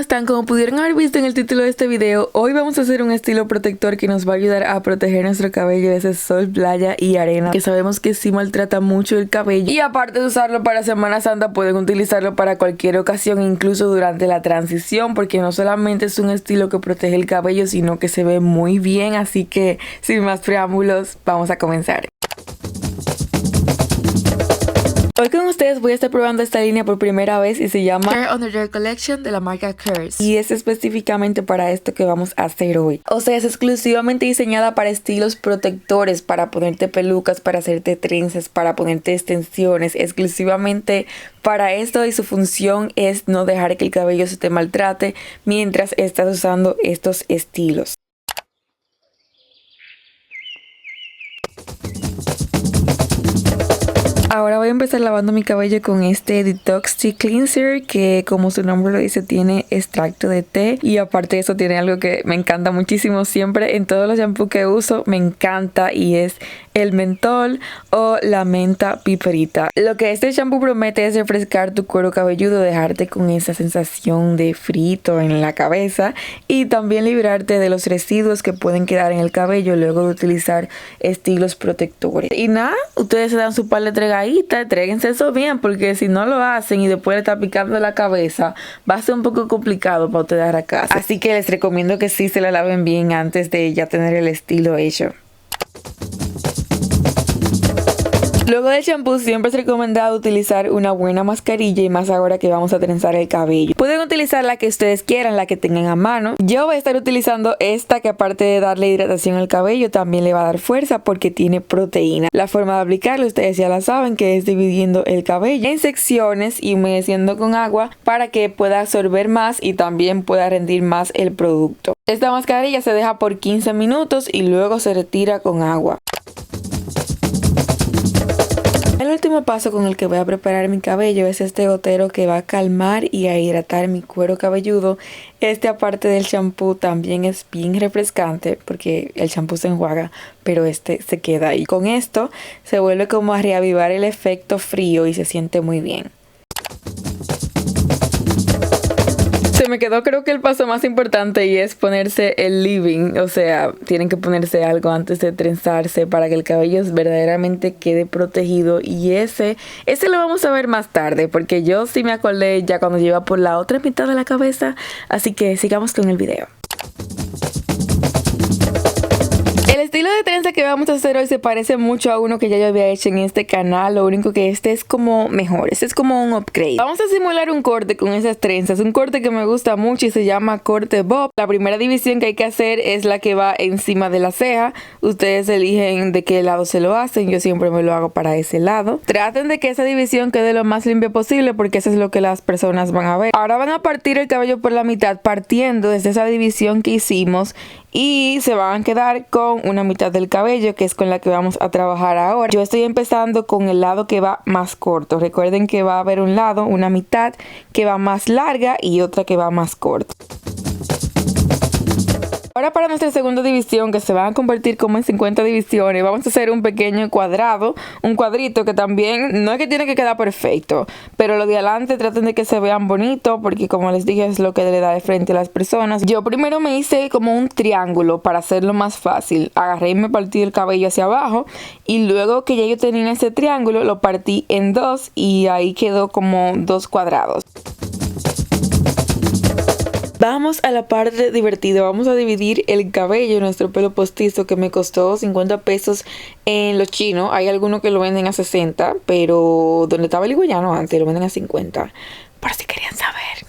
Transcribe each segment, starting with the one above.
están? Como pudieron haber visto en el título de este video, hoy vamos a hacer un estilo protector que nos va a ayudar a proteger nuestro cabello de ese sol, playa y arena, que sabemos que sí maltrata mucho el cabello. Y aparte de usarlo para Semana Santa, pueden utilizarlo para cualquier ocasión, incluso durante la transición, porque no solamente es un estilo que protege el cabello, sino que se ve muy bien. Así que sin más preámbulos, vamos a comenzar. Hoy con ustedes voy a estar probando esta línea por primera vez y se llama Care Under Your Collection de la marca Curse. Y es específicamente para esto que vamos a hacer hoy. O sea, es exclusivamente diseñada para estilos protectores, para ponerte pelucas, para hacerte trenzas, para ponerte extensiones, exclusivamente para esto, y su función es no dejar que el cabello se te maltrate mientras estás usando estos estilos. Ahora voy a empezar lavando mi cabello con este Detox Tea Cleanser, que como su nombre lo dice tiene extracto de té, y aparte de eso tiene algo que me encanta muchísimo siempre en todos los shampoos que uso, me encanta, y es el mentol o la menta piperita. Lo que este shampoo promete es refrescar tu cuero cabelludo, dejarte con esa sensación de frito en la cabeza y también librarte de los residuos que pueden quedar en el cabello luego de utilizar estilos protectores. Y nada, ustedes se dan su par de tregaditas, tréguense eso bien, porque si no lo hacen y después le está picando la cabeza, va a ser un poco complicado para ustedes a casa. Así que les recomiendo que sí se la laven bien antes de ya tener el estilo hecho. Luego del shampoo siempre es recomendado utilizar una buena mascarilla, y más ahora que vamos a trenzar el cabello. Pueden utilizar la que ustedes quieran, la que tengan a mano. Yo voy a estar utilizando esta, que aparte de darle hidratación al cabello también le va a dar fuerza porque tiene proteína. La forma de aplicarlo ustedes ya la saben, que es dividiendo el cabello en secciones y humedeciendo con agua para que pueda absorber más y también pueda rendir más el producto. Esta mascarilla se deja por 15 minutos y luego se retira con agua. El último paso con el que voy a preparar mi cabello es este gotero que va a calmar y a hidratar mi cuero cabelludo. Este, aparte del shampoo, también es bien refrescante porque el shampoo se enjuaga, pero este se queda ahí. Con esto se vuelve como a reavivar el efecto frío y se siente muy bien. Se me quedó creo que el paso más importante, y es ponerse el leave-in. O sea, tienen que ponerse algo antes de trenzarse para que el cabello verdaderamente quede protegido, y ese lo vamos a ver más tarde, porque yo sí me acordé ya cuando lleva por la otra mitad de la cabeza. Así que sigamos con el video. El estilo de trenza que vamos a hacer hoy se parece mucho a uno que ya yo había hecho en este canal. Lo único que este es como mejor, este es como un upgrade. Vamos a simular un corte con esas trenzas, un corte que me gusta mucho y se llama corte bob. La primera división que hay que hacer es la que va encima de la ceja. Ustedes eligen de qué lado se lo hacen, yo siempre me lo hago para ese lado. Traten de que esa división quede lo más limpia posible, porque eso es lo que las personas van a ver. Ahora van a partir el cabello por la mitad, partiendo desde esa división que hicimos, y se van a quedar con una mitad del cabello, que es con la que vamos a trabajar ahora. Yo estoy empezando con el lado que va más corto. Recuerden que va a haber un lado, una mitad que va más larga y otra que va más corta. Ahora, para nuestra segunda división, que se van a convertir como en 50 divisiones, vamos a hacer un pequeño cuadrado, un cuadrito que también no es que tiene que quedar perfecto, pero lo de adelante traten de que se vean bonito, porque como les dije es lo que le da de frente a las personas. Yo primero me hice como un triángulo para hacerlo más fácil. Agarré y me partí el cabello hacia abajo, y luego que ya yo tenía ese triángulo lo partí en dos, y ahí quedó como dos cuadrados. Vamos a la parte divertida. Vamos a dividir el cabello, nuestro pelo postizo, que me costó 50 pesos en los chinos. Hay algunos que lo venden a 60, pero donde estaba el higüeyano antes lo venden a 50, por si querían saber.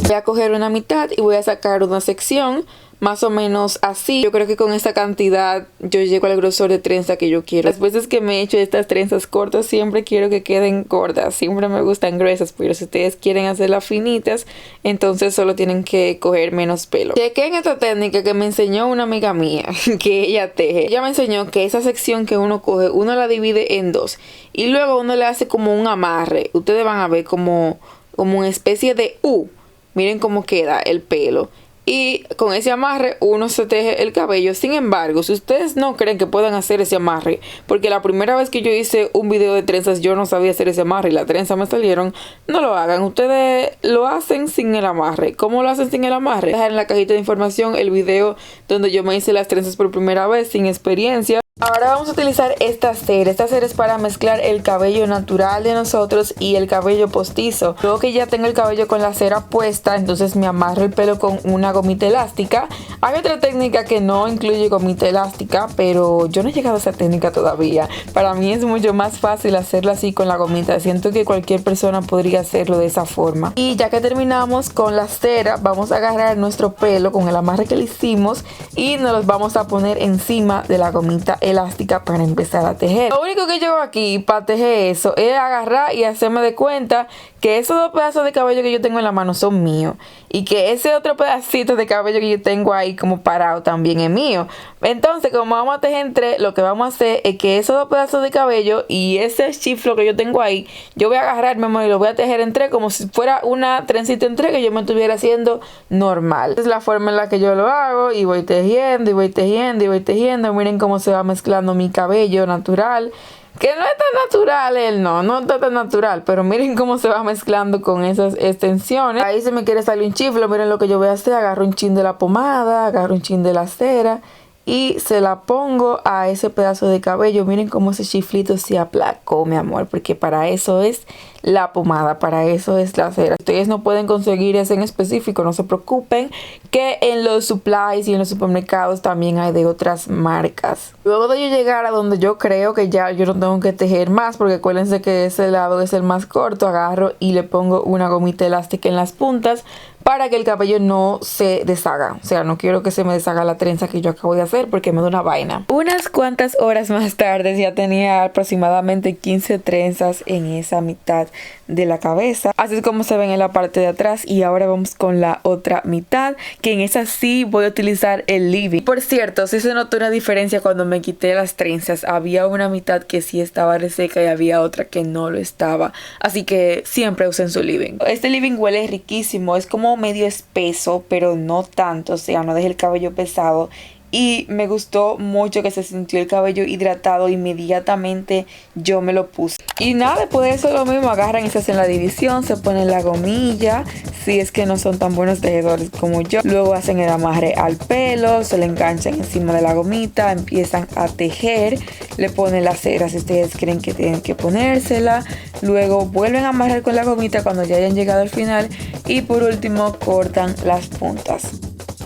Voy a coger una mitad y voy a sacar una sección más o menos así. Yo creo que con esta cantidad yo llego al grosor de trenza que yo quiero. Las veces que me he hecho estas trenzas cortas siempre quiero que queden cortas, siempre me gustan gruesas, pero si ustedes quieren hacerlas finitas, entonces solo tienen que coger menos pelo. Chequen esta técnica que me enseñó una amiga mía, que ella teje. Ella me enseñó que esa sección que uno coge, uno la divide en dos y luego uno le hace como un amarre. Ustedes van a ver como una especie de U. Miren cómo queda el pelo. y con ese amarre uno se teje el cabello. Sin embargo, si ustedes no creen que puedan hacer ese amarre, porque la primera vez que yo hice un video de trenzas yo no sabía hacer ese amarre y las trenzas me salieron, no lo hagan. Ustedes lo hacen sin el amarre. ¿Cómo lo hacen sin el amarre? Dejar en la cajita de información el video donde yo me hice las trenzas por primera vez sin experiencia. Ahora vamos a utilizar esta cera. Esta cera es para mezclar el cabello natural de nosotros y el cabello postizo. Luego que ya tengo el cabello con la cera puesta, entonces me amarro el pelo con una gomita elástica. Hay otra técnica que no incluye gomita elástica, pero yo no he llegado a esa técnica todavía. Para mí es mucho más fácil hacerlo así con la gomita. Siento que cualquier persona podría hacerlo de esa forma. Y ya que terminamos con la cera, vamos a agarrar nuestro pelo con el amarre que le hicimos y nos los vamos a poner encima de la gomita elástica para empezar a tejer. Lo único que yo hago aquí para tejer eso es agarrar y hacerme de cuenta que esos dos pedazos de cabello que yo tengo en la mano son míos y que ese otro pedacito de cabello que yo tengo ahí como parado también es mío. Entonces, como vamos a tejer entre, lo que vamos a hacer es que esos dos pedazos de cabello y ese chiflo que yo tengo ahí, yo voy a agarrar, mi amor, y lo voy a tejer entre como si fuera una trencita entre que yo me estuviera haciendo normal. Esa es la forma en la que yo lo hago y voy tejiendo y voy tejiendo y voy tejiendo. Miren cómo se va mezclando mi cabello natural, que no es tan natural no está tan natural, pero miren cómo se va mezclando con esas extensiones. Ahí se me quiere salir un chiflo, miren lo que yo voy a hacer, agarro un chin de la pomada, agarro un chin de la cera y se la pongo a ese pedazo de cabello. Miren cómo ese chiflito se aplacó, mi amor, porque para eso es la pomada, para eso es la cera. Ustedes no pueden conseguir ese en específico, no se preocupen, que en los supplies y en los supermercados también hay de otras marcas. Luego de yo llegar a donde yo creo que ya yo no tengo que tejer más, porque acuérdense que ese lado es el más corto, agarro y le pongo una gomita elástica en las puntas para que el cabello no se deshaga. O sea, no quiero que se me deshaga la trenza que yo acabo de hacer porque me da una vaina. Unas cuantas horas más tarde ya tenía aproximadamente 15 trenzas en esa mitad de la cabeza. Así es como se ven en la parte de atrás. Y ahora vamos con la otra mitad, que en esa sí voy a utilizar el leave-in. Por cierto, sí se notó una diferencia cuando me quité las trenzas. Había una mitad que sí estaba reseca y había otra que no lo estaba. Así que siempre usen su leave-in. Este leave-in huele riquísimo. Es como medio espeso, pero no tanto. O sea, no deja el cabello pesado. Y me gustó mucho que se sintió el cabello hidratado. Inmediatamente yo me lo puse. Y nada, después de eso lo mismo, agarran y se hacen la división, se ponen la gomilla, si es que no son tan buenos tejedores como yo. Luego hacen el amarre al pelo, se le enganchan encima de la gomita, empiezan a tejer, le ponen la cera si ustedes creen que tienen que ponérsela. Luego vuelven a amarrar con la gomita cuando ya hayan llegado al final. Y por último cortan las puntas.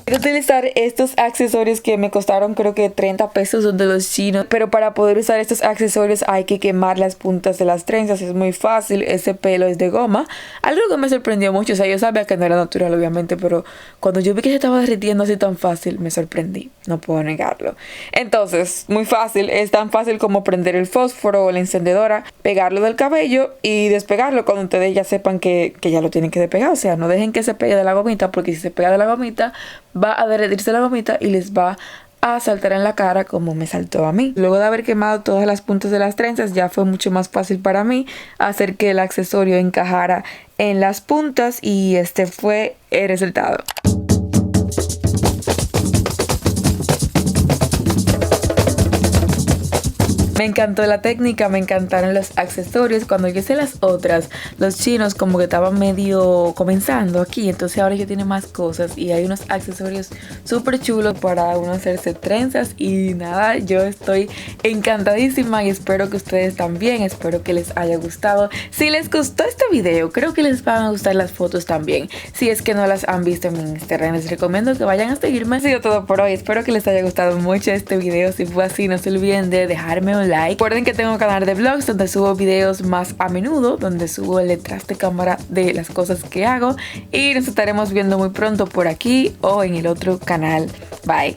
Quiero utilizar estos accesorios que me costaron creo que 30 pesos, son de los chinos. Pero para poder usar estos accesorios hay que quemar las puntas de las trenzas. Es muy fácil, ese pelo es de goma. Algo que me sorprendió mucho, o sea, yo sabía que no era natural obviamente, pero cuando yo vi que se estaba derritiendo así tan fácil, me sorprendí, no puedo negarlo. Entonces, muy fácil, es tan fácil como prender el fósforo o la encendedora, pegarlo del cabello y despegarlo cuando ustedes ya sepan que ya lo tienen que despegar. O sea, no dejen que se pegue de la gomita, porque si se pega de la gomita va a derretirse la gomita y les va a saltar en la cara como me saltó a mí. Luego de haber quemado todas las puntas de las trenzas, ya fue mucho más fácil para mí hacer que el accesorio encajara en las puntas y este fue el resultado. Me encantó la técnica, me encantaron los accesorios. Cuando yo hice las otras, los chinos como que estaban medio comenzando aquí. Entonces ahora ya tiene más cosas y hay unos accesorios súper chulos para uno hacerse trenzas. Y nada, yo estoy encantadísima y espero que ustedes también. Espero que les haya gustado. Si les gustó este video, creo que les van a gustar las fotos también. Si es que no las han visto en mi Instagram, les recomiendo que vayan a seguirme. Ha sido todo por hoy. Espero que les haya gustado mucho este video. Si fue así, no se olviden de dejarme un like. Recuerden que tengo un canal de vlogs donde subo videos más a menudo, donde subo el detrás de cámara de las cosas que hago y nos estaremos viendo muy pronto por aquí o en el otro canal. Bye.